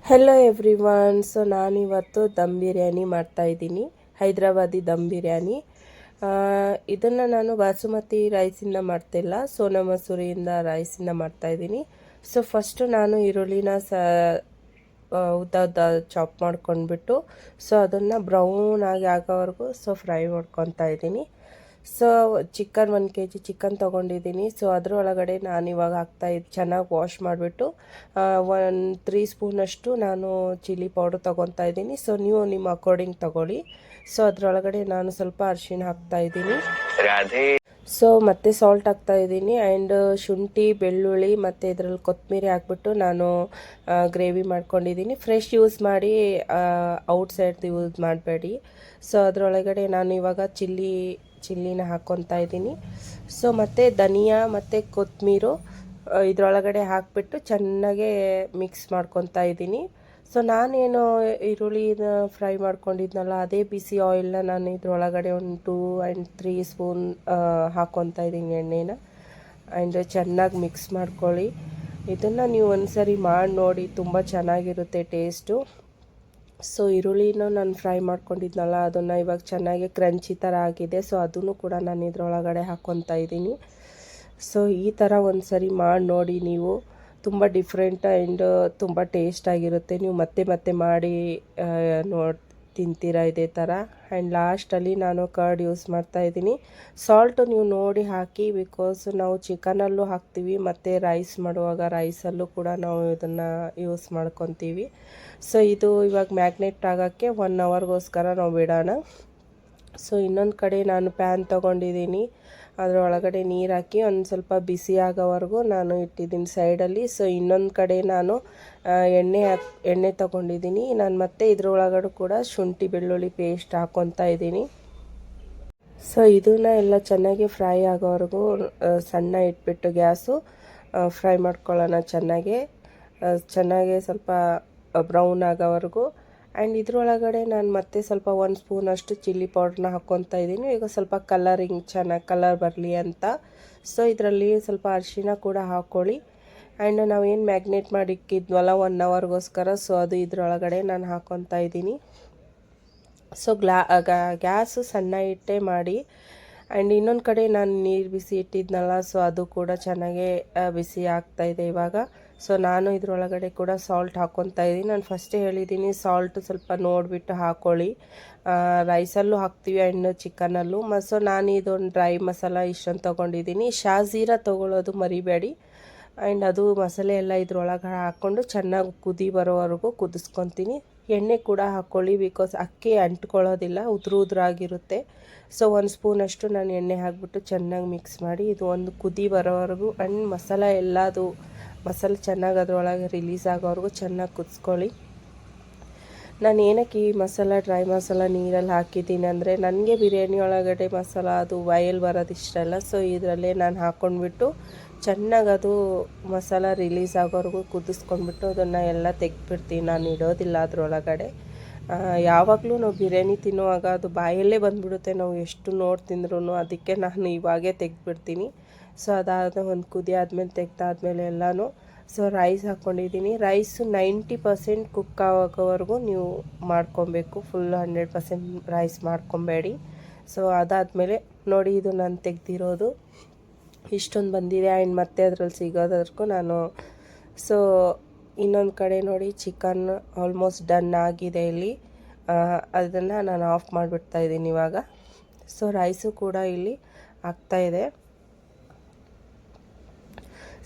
Hello everyone. So ನಾನಿವತ್ತು ದಮ್ ಬಿರಿಯಾನಿ ಮಾಡ್ತಾಯಿದ್ದೀನಿ, ಹೈದ್ರಾಬಾದಿ ದಮ್ ಬಿರಿಯಾನಿ. ಇದನ್ನು ನಾನು ಬಾಸುಮತಿ ರೈಸಿಂದ ಮಾಡ್ತಿಲ್ಲ, ಸೋನಾ ಮಸೂರಿಯಿಂದ ರೈಸಿಂದ ಮಾಡ್ತಾಯಿದ್ದೀನಿ. ಸೊ ಫಸ್ಟು ನಾನು ಈರುಳ್ಳಿನ ಉದ್ದ ಉದ್ದ ಚಾಪ್ ಮಾಡ್ಕೊಂಡ್ಬಿಟ್ಟು ಸೊ ಅದನ್ನು ಬ್ರೌನ್ ಆಗಿ ಆಗೋವರೆಗೂ ಫ್ರೈ ಮಾಡ್ಕೊತಾ ಇದ್ದೀನಿ. ಸೊ ಚಿಕನ್ 1 kg ಚಿಕನ್ ತೊಗೊಂಡಿದ್ದೀನಿ. ಸೊ ಅದರೊಳಗಡೆ ನಾನು ಇವಾಗ ಚೆನ್ನಾಗಿ ವಾಶ್ ಮಾಡಿಬಿಟ್ಟು 3 ಸ್ಪೂನಷ್ಟು ನಾನು ಚಿಲ್ಲಿ ಪೌಡರ್ ತೊಗೊತಾ ಇದ್ದೀನಿ. ಸೊ ನೀವು ನಿಮ್ಮ ಅಕಾರ್ಡಿಂಗ್ ತೊಗೊಳ್ಳಿ. ಸೊ ಅದರೊಳಗಡೆ ನಾನು ಸ್ವಲ್ಪ ಅರಿಶಿಣ ಹಾಕ್ತಾಯಿದ್ದೀನಿ. ಸೊ ಮತ್ತೆ ಸಾಲ್ಟ್ ಹಾಕ್ತಾಯಿದ್ದೀನಿ ಆ್ಯಂಡ್ ಶುಂಠಿ ಬೆಳ್ಳುಳ್ಳಿ ಮತ್ತು ಇದರಲ್ಲಿ ಕೊತ್ತಂಬರಿ ಹಾಕ್ಬಿಟ್ಟು ನಾನು ಗ್ರೇವಿ ಮಾಡ್ಕೊಂಡಿದ್ದೀನಿ. ಫ್ರೆಶ್ ಯೂಸ್ ಮಾಡಿ, ಔಟ್ಸೈಡ್ದು ಯೂಸ್ ಮಾಡಬೇಡಿ. ಸೊ ಅದರೊಳಗಡೆ ನಾನು ಇವಾಗ ಚಿಲ್ಲಿನ ಹಾಕ್ಕೊತಾ ಇದ್ದೀನಿ. ಸೊ ಮತ್ತು ಧನಿಯಾ ಮತ್ತು ಕೊತ್ತಂಬರಿ ಇದರೊಳಗಡೆ ಹಾಕಿಬಿಟ್ಟು ಚೆನ್ನಾಗೆ ಮಿಕ್ಸ್ ಮಾಡ್ಕೊತಾ ಇದ್ದೀನಿ. ಸೊ ನಾನೇನು ಈರುಳ್ಳಿನ ಫ್ರೈ ಮಾಡ್ಕೊಂಡಿದ್ನಲ್ಲ, ಅದೇ ಬಿಸಿ ಆಯಿಲ್ನ ನಾನು ಇದರೊಳಗಡೆ ಒಂದು 2 and 3 ಸ್ಪೂನ್ ಹಾಕ್ಕೊತಾ ಇದ್ದೀನಿ ಎಣ್ಣೆನ. ಆ್ಯಂಡ್ ಚೆನ್ನಾಗಿ ಮಿಕ್ಸ್ ಮಾಡ್ಕೊಳ್ಳಿ. ಇದನ್ನು ನೀವು ಒಂದ್ಸರಿ ಮಾಡಿ ನೋಡಿ, ತುಂಬ ಚೆನ್ನಾಗಿರುತ್ತೆ ಟೇಸ್ಟು. ಸೊ ಈರುಳ್ಳಿನೂ ನಾನು ಫ್ರೈ ಮಾಡ್ಕೊಂಡಿದ್ನಲ್ಲ, ಅದನ್ನು ಇವಾಗ ಚೆನ್ನಾಗಿ ಕ್ರಂಚಿ ಥರ ಆಗಿದೆ. ಸೊ ಅದನ್ನು ಕೂಡ ನಾನು ಇದರೊಳಗಡೆ ಹಾಕ್ಕೊತಾ ಇದ್ದೀನಿ. ಸೊ ಈ ಥರ ಒಂದು ಸರಿ ಮಾಡಿ ನೋಡಿ, ನೀವು ತುಂಬ ಡಿಫ್ರೆಂಟ್ ಆ್ಯಂಡ್ ತುಂಬ ಟೇಸ್ಟಾಗಿರುತ್ತೆ. ನೀವು ಮತ್ತೆ ಮತ್ತೆ ಮಾಡಿ ತಿಂತೀರಾ ಇದೇ ಥರ. ಆ್ಯಂಡ್ ಲಾಸ್ಟಲ್ಲಿ ನಾನು ಕರ್ಡ್ ಯೂಸ್ ಮಾಡ್ತಾಯಿದ್ದೀನಿ. ಸಾಲ್ಟು ನೀವು ನೋಡಿ ಹಾಕಿ, ಬಿಕಾಸ್ ನಾವು ಚಿಕನಲ್ಲೂ ಹಾಕ್ತೀವಿ ಮತ್ತು ರೈಸ್ ಮಾಡುವಾಗ ರೈಸಲ್ಲೂ ಕೂಡ ನಾವು ಇದನ್ನು ಯೂಸ್ ಮಾಡ್ಕೊತೀವಿ. ಸೊ ಇದು ಇವಾಗ ಮ್ಯಾಗ್ನೇಟ್ ಆಗೋಕ್ಕೆ 1 hourಗೋಸ್ಕರ ನಾವು ಬಿಡೋಣ. ಸೊ ಇನ್ನೊಂದು ಕಡೆ ನಾನು ಪ್ಯಾನ್ ತೊಗೊಂಡಿದ್ದೀನಿ, ಅದರೊಳಗಡೆ ನೀರು ಹಾಕಿ ಒಂದು ಸ್ವಲ್ಪ ಬಿಸಿ ಆಗೋವರೆಗೂ ನಾನು ಇಟ್ಟಿದ್ದೀನಿ ಸೈಡಲ್ಲಿ. ಸೊ ಇನ್ನೊಂದು ಕಡೆ ನಾನು ಎಣ್ಣೆ ತೊಗೊಂಡಿದ್ದೀನಿ. ನಾನು ಮತ್ತೆ ಇದರೊಳಗಡೆ ಕೂಡ ಶುಂಠಿ ಬೆಳ್ಳುಳ್ಳಿ ಪೇಸ್ಟ್ ಹಾಕ್ಕೊತಾ ಇದ್ದೀನಿ. ಸೊ ಇದನ್ನು ಎಲ್ಲ ಚೆನ್ನಾಗಿ ಫ್ರೈ ಆಗೋವರೆಗೂ ಸಣ್ಣ ಇಟ್ಬಿಟ್ಟು ಗ್ಯಾಸು ಫ್ರೈ ಮಾಡ್ಕೊಳ್ಳೋಣ ಚೆನ್ನಾಗೆ ಸ್ವಲ್ಪ ಬ್ರೌನ್ ಆಗೋವರೆಗೂ. ಆ್ಯಂಡ್ ಇದರೊಳಗಡೆ ನಾನು ಮತ್ತೆ ಸ್ವಲ್ಪ 1 ಸ್ಪೂನಷ್ಟು ಚಿಲ್ಲಿ ಪೌಡ್ರನ್ನ ಹಾಕ್ಕೊತಾ ಇದ್ದೀನಿ. ಈಗ ಸ್ವಲ್ಪ ಚೆನ್ನಾಗಿ ಕಲರ್ ಬರಲಿ ಅಂತ. ಸೊ ಇದರಲ್ಲಿ ಸ್ವಲ್ಪ ಅರಿಶಿಣ ಕೂಡ ಹಾಕ್ಕೊಳ್ಳಿ. ಆ್ಯಂಡ್ ನಾವೇನು ಮ್ಯಾಗ್ನೇಟ್ ಮಾಡಿಕ್ಕಿದ್ವಲ್ಲ 1 hourಗೋಸ್ಕರ, ಸೊ ಅದು ಇದರೊಳಗಡೆ ನಾನು ಹಾಕ್ಕೊತಾ ಇದ್ದೀನಿ. ಸೊ ಗ್ಯಾಸು ಸಣ್ಣ ಇಟ್ಟೇ ಮಾಡಿ. ಆ್ಯಂಡ್ ಇನ್ನೊಂದು ಕಡೆ ನಾನು ನೀರು ಬಿಸಿ ಇಟ್ಟಿದ್ನಲ್ಲ, ಸೊ ಅದು ಕೂಡ ಚೆನ್ನಾಗೇ ಬಿಸಿ ಆಗ್ತಾಯಿದೆ ಇವಾಗ. ಸೊ ನಾನು ಇದರೊಳಗಡೆ ಕೂಡ ಸಾಲ್ಟ್ ಹಾಕ್ಕೊತಾ ಇದ್ದೀನಿ. ನಾನು ಫಸ್ಟೇ ಹೇಳಿದ್ದೀನಿ, ಸಾಲ್ಟು ಸ್ವಲ್ಪ ನೋಡಿಬಿಟ್ಟು ಹಾಕ್ಕೊಳ್ಳಿ. ರೈಸಲ್ಲೂ ಹಾಕ್ತೀವಿ ಆ್ಯಂಡ್ ಚಿಕನಲ್ಲೂ. ಸೊ ನಾನು ಇದೊಂದು ಡ್ರೈ ಮಸಾಲ ಇಷ್ಟೊಂದು ತೊಗೊಂಡಿದ್ದೀನಿ. ಶಾಜೀರಾ ತೊಗೊಳ್ಳೋದು ಮರಿಬೇಡಿ. ಆ್ಯಂಡ್ ಅದು ಮಸಾಲೆ ಎಲ್ಲ ಇದ್ರೊಳಗೆ ಹಾಕ್ಕೊಂಡು ಚೆನ್ನಾಗಿ ಕುದಿ ಬರೋವರೆಗೂ ಕುದಿಸ್ಕೊತೀನಿ. ಎಣ್ಣೆ ಕೂಡ ಹಾಕ್ಕೊಳ್ಳಿ, ಬಿಕಾಸ್ ಅಕ್ಕಿ ಅಂಟ್ಕೊಳ್ಳೋದಿಲ್ಲ, ಉದುರಾಗಿರುತ್ತೆ. ಸೊ 1 ಸ್ಪೂನಷ್ಟು ನಾನು ಎಣ್ಣೆ ಹಾಕ್ಬಿಟ್ಟು ಚೆನ್ನಾಗಿ ಮಿಕ್ಸ್ ಮಾಡಿ ಇದು ಒಂದು ಕುದಿ ಬರೋವರೆಗೂ ಆ್ಯಂಡ್ ಮಸಾಲೆ ಚೆನ್ನಾಗಿ ಅದರೊಳಗೆ ರಿಲೀಸ್ ಆಗೋವರೆಗೂ ಚೆನ್ನಾಗಿ ಕುದಿಸ್ಕೊಳ್ಳಿ. ನಾನು ಏನಕ್ಕೆ ಈ ಡ್ರೈ ಮಸಾಲ ನೀರಲ್ಲಿ ಹಾಕಿದ್ದೀನಿ ಅಂದರೆ, ನನಗೆ ಬಿರಿಯಾನಿ ಒಳಗಡೆ ಮಸಾಲ ಅದು ಬಾಯಲ್ಲಿ ಬರೋದು ಇಷ್ಟ ಇಲ್ಲ. ಸೊ ಇದರಲ್ಲೇ ನಾನು ಹಾಕ್ಕೊಂಡ್ಬಿಟ್ಟು ಚೆನ್ನಾಗಿ ಅದು ಮಸಾಲ ರಿಲೀಸ್ ಆಗೋವರೆಗೂ ಕುದಿಸ್ಕೊಂಡ್ಬಿಟ್ಟು ಅದನ್ನು ಎಲ್ಲ ತೆಗೆದ್ಬಿಡ್ತೀನಿ. ನಾನು ಇಡೋದಿಲ್ಲ ಅದರೊಳಗಡೆ. ಯಾವಾಗಲೂ ನಾವು ಬಿರಿಯಾನಿ ತಿನ್ನುವಾಗ ಅದು ಬಾಯಲ್ಲೇ ಬಂದುಬಿಡುತ್ತೆ, ನಾವು ಎಷ್ಟು ತಿಂದ್ರೂ. ಅದಕ್ಕೆ ನಾನು ಇವಾಗೇ ತೆಗೆದ್ಬಿಡ್ತೀನಿ. ಸೊ ಅದಾದ ಒಂದು ಕುದಿ ಆದಮೇಲೆ ತೆಗೆದಾದ್ಮೇಲೆ ಎಲ್ಲನೂ ಸೊ ರೈಸ್ ಹಾಕ್ಕೊಂಡಿದ್ದೀನಿ. ರೈಸು 90% ಕುಕ್ ಆಗೋವರೆಗೂ ನೀವು ಮಾಡ್ಕೊಬೇಕು, ಫುಲ್ 100% ರೈಸ್ ಮಾಡ್ಕೊಬೇಡಿ. ಸೊ ಅದಾದಮೇಲೆ ನೋಡಿ, ಇದು ನಾನು ತೆಗೆದಿರೋದು ಇಷ್ಟೊಂದು ಬಂದಿದೆ. ಆ್ಯಂಡ್ ಮತ್ತೆ ಅದರಲ್ಲಿ ಸಿಗೋದಕ್ಕೂ ನಾನು ಸೊ ಇನ್ನೊಂದು ಕಡೆ ನೋಡಿ, ಚಿಕನ್ ಆಲ್ಮೋಸ್ಟ್ ಡನ್ ಆಗಿದೆ ಇಲ್ಲಿ. ಅದನ್ನು ನಾನು ಆಫ್ ಮಾಡಿಬಿಡ್ತಾ ಇದ್ದೀನಿ ಇವಾಗ. ಸೊ ರೈಸು ಕೂಡ ಇಲ್ಲಿ ಆಗ್ತಾಯಿದೆ.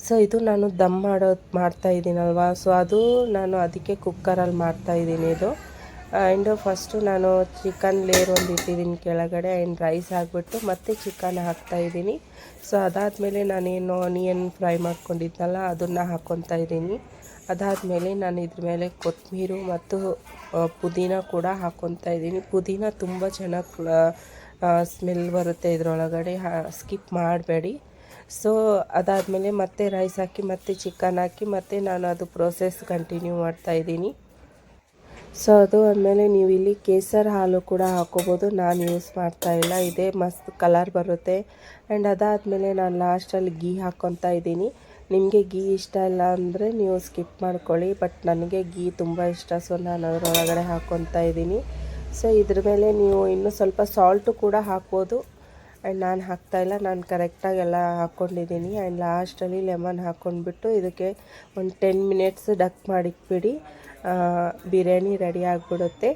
ಸೊ ಇದು ನಾನು ದಮ್ ಮಾಡ್ತಾಯಿದ್ದೀನಲ್ವ, ಸೊ ಅದು ನಾನು ಅದಕ್ಕೆ ಕುಕ್ಕರಲ್ಲಿ ಮಾಡ್ತಾಯಿದ್ದೀನಿ ಇದು. ಆ್ಯಂಡ್ ಫಸ್ಟು ನಾನು ಚಿಕನ್ ಲೇಯರ್ ಒಂದು ಇಟ್ಟಿದ್ದೀನಿ ಕೆಳಗಡೆ, ಆ್ಯಂಡ್ ರೈಸ್ ಹಾಕ್ಬಿಟ್ಟು ಮತ್ತೆ ಚಿಕನ್ ಹಾಕ್ತಾಯಿದ್ದೀನಿ. ಸೊ ಅದಾದಮೇಲೆ ನಾನೇನು ಆನಿಯನ್ ಫ್ರೈ ಮಾಡ್ಕೊಂಡಿದ್ನಲ್ಲ ಅದನ್ನು ಹಾಕ್ಕೊತಾ ಇದ್ದೀನಿ. ಅದಾದಮೇಲೆ ನಾನು ಇದ್ರ ಮೇಲೆ ಕೊತ್ತಂಬರಿ ಮತ್ತು ಪುದೀನ ಕೂಡ ಹಾಕ್ಕೊತಾ ಇದ್ದೀನಿ. ಪುದೀನ ತುಂಬ ಚೆನ್ನಾಗಿ ಸ್ಮೆಲ್ ಬರುತ್ತೆ ಇದರೊಳಗಡೆ, ಸ್ಕಿಪ್ ಮಾಡಬೇಡಿ. ಸೊ ಅದಾದಮೇಲೆ ಮತ್ತೆ ರೈಸ್ ಹಾಕಿ ಮತ್ತೆ ಚಿಕನ್ ಹಾಕಿ ಮತ್ತೆ ನಾನು ಅದು ಪ್ರೋಸೆಸ್ ಕಂಟಿನ್ಯೂ ಮಾಡ್ತಾಯಿದ್ದೀನಿ. ಸೊ ಅದು ಆದಮೇಲೆ ನೀವು ಇಲ್ಲಿ ಕೇಸರ್ ಹಾಲು ಕೂಡ ಹಾಕ್ಕೋಬೋದು. ನಾನು ಯೂಸ್ ಮಾಡ್ತಾಯಿಲ್ಲ, ಇದೇ ಮಸ್ತ್ ಕಲರ್ ಬರುತ್ತೆ. ಆ್ಯಂಡ್ ಅದಾದಮೇಲೆ ನಾನು ಲಾಸ್ಟಲ್ಲಿ ಗೀ ಹಾಕ್ಕೊತಾ ಇದ್ದೀನಿ. ನಿಮಗೆ ಗೀ ಇಷ್ಟ ಇಲ್ಲ ಅಂದರೆ ನೀವು ಸ್ಕಿಪ್ ಮಾಡ್ಕೊಳ್ಳಿ. ಬಟ್ ನನಗೆ ಗೀ ತುಂಬ ಇಷ್ಟ, ಸೊ ನಾನು ಅದರೊಳಗಡೆ ಹಾಕ್ಕೊತಾ ಇದ್ದೀನಿ. ಸೊ ಇದ್ರ ಮೇಲೆ ನೀವು ಇನ್ನೂ ಸ್ವಲ್ಪ ಸಾಲ್ಟು ಕೂಡ ಹಾಕ್ಬೋದು. ಆ್ಯಂಡ್ ನಾನು ಹಾಕ್ತಾಯಿಲ್ಲ, ನಾನು ಕರೆಕ್ಟಾಗಿ ಎಲ್ಲ ಹಾಕ್ಕೊಂಡಿದ್ದೀನಿ. ಆ್ಯಂಡ್ ಲಾಸ್ಟಲ್ಲಿ ಲೆಮನ್ ಹಾಕ್ಕೊಂಡ್ಬಿಟ್ಟು ಇದಕ್ಕೆ ಒಂದು 10 ಮಿನಿಟ್ಸ್ ಡಕ್ ಮಾಡಿಟ್ಬಿಡಿ. ಬಿರಿಯಾನಿ ರೆಡಿ ಆಗಿಬಿಡುತ್ತೆ.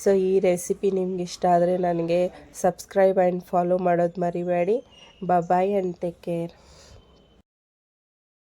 ಸೊ ಈ ರೆಸಿಪಿ ನಿಮ್ಗೆ ಇಷ್ಟ ಆದರೆ ನನಗೆ ಸಬ್ಸ್ಕ್ರೈಬ್ ಆ್ಯಂಡ್ ಫಾಲೋ ಮಾಡೋದು ಮರಿಬೇಡಿ. Boy and take care.